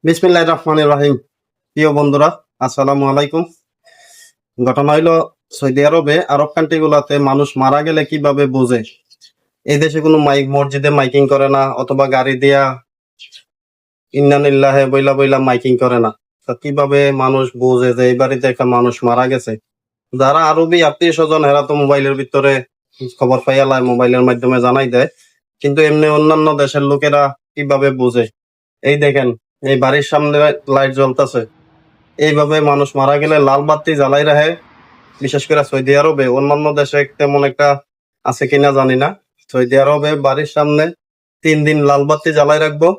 বিসমিল্লাহির রহমানির রহিম। প্রিয় বন্ধুরা, আসসালামু আলাইকুম। ঘটনা হইলো, সৌদি আরবে, আরব কান্ট্রি গুলাতে মানুষ মারা গেলে কিভাবে বোঝে। এই দেশে কোনো মসজিদে মাইকিং করে না, অথবা গাড়ি দিয়া ইন্না লিল্লাহি বইলা বইলা মাইকিং করে না। তো কিভাবে মানুষ বোঝে যে এই বাড়িতে একটা মানুষ মারা গেছে? যারা আরবি আত্মীয় স্বজন, এরা তো মোবাইলের ভিতরে খবর পাইয়ালায়, মোবাইলের মাধ্যমে জানাই দেয়। কিন্তু এমনি অন্যান্য দেশের লোকেরা কিভাবে বোঝে? এই দেখেন, এই বাড়ির সামনে লাইট জ্বলতেছে। এইভাবে মানুষ মারা গেলে লাল বাতি জ্বালাই রাখে। বিশেষ করে সৌদি আরবে, অন্যান্য দেশে তেমন একটা আছে কিনা জানি না। সৌদি আরবে বাড়ির সামনে 3 দিন লাল বাতি জ্বালাই রাখবো,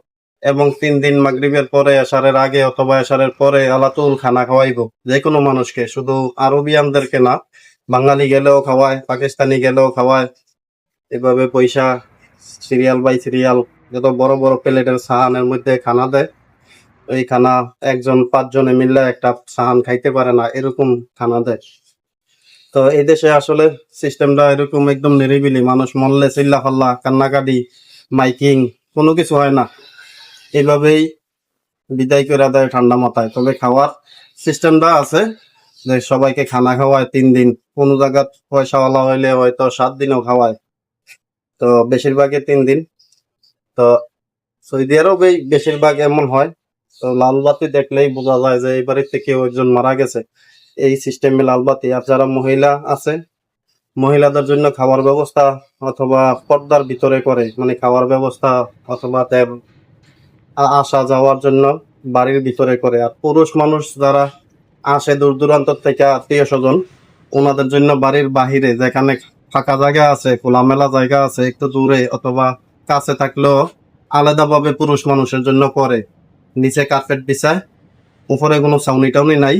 এবং 3 দিন মাগরিবের পরে, এশারের আগে অথবা এশারের পরে আলাতুল খানা খাওয়াইবো যে কোনো মানুষকে, শুধু আরবিয়ানদেরকে না। বাঙালি গেলেও খাওয়ায়, পাকিস্তানি গেলেও খাওয়ায়। এভাবে পয়সা সিরিয়াল বাই সিরিয়াল যত বড় বড় প্লেটের সাহানের মধ্যে খানা দেয়। ওই খানা একজন 5 জনে মিললে একটা সাহান খাইতে পারে না, এরকম খানা দেয়। তো এই দেশে আসলে সিস্টেমটা এরকম একদম নিরিবিলি। মানুষ মরলে চিল্লা ফাল্লা, কান্নাকাটি, মাইকিং, কোনো কিছু হয় না। এইভাবেই বিদায় করে দেয় ঠান্ডা মাথায়। তবে খাওয়ার সিস্টেমটা আছে যে সবাইকে খানা খাওয়ায় 3 দিন। কোনো জায়গা পয়সাওয়ালা হইলে হয়তো 7 দিনও খাওয়ায়। তো বেশিরভাগই 3 দিন। তো সৌদি আরবেই বেশিরভাগ এমন হয়। তো লাল বাতি দেখলেই বোঝা যায় যে এই বাড়িতে কেউ একজন মারা গেছে। এই সিস্টেমে লাল বাতি। আর যারা মহিলা আছে, মহিলাদের জন্য খাওয়ার ব্যবস্থা অথবা পর্দার ভিতরে করে, মানে খাওয়ার ব্যবস্থা অথবা আসা যাওয়ার জন্য বাড়ির ভিতরে করে। আর পুরুষ মানুষ যারা আসে দূর দূরান্ত থেকে, আত্মীয় স্বজন, ওনাদের জন্য বাড়ির বাহিরে যেখানে ফাঁকা জায়গা আছে, খোলামেলা জায়গা আছে, একটু দূরে অথবা কাছে থাকলেও আলাদাভাবে পুরুষ মানুষের জন্য করে। নিচে কার্পেট বিছায়, উপরে কোনো ছাউনি টাউনি নাই,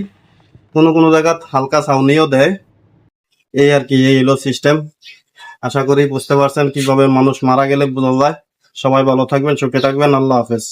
কোনো কোনো জায়গা হালকা ছাউনিও দেয়। এই আর কি, এই হলো সিস্টেম। আশা করি বুঝতে পারছেন কিভাবে মানুষ মারা গেলে বোঝা যায়। সবাই ভালো থাকবেন, সুখে থাকবেন। আল্লাহ হাফেজ।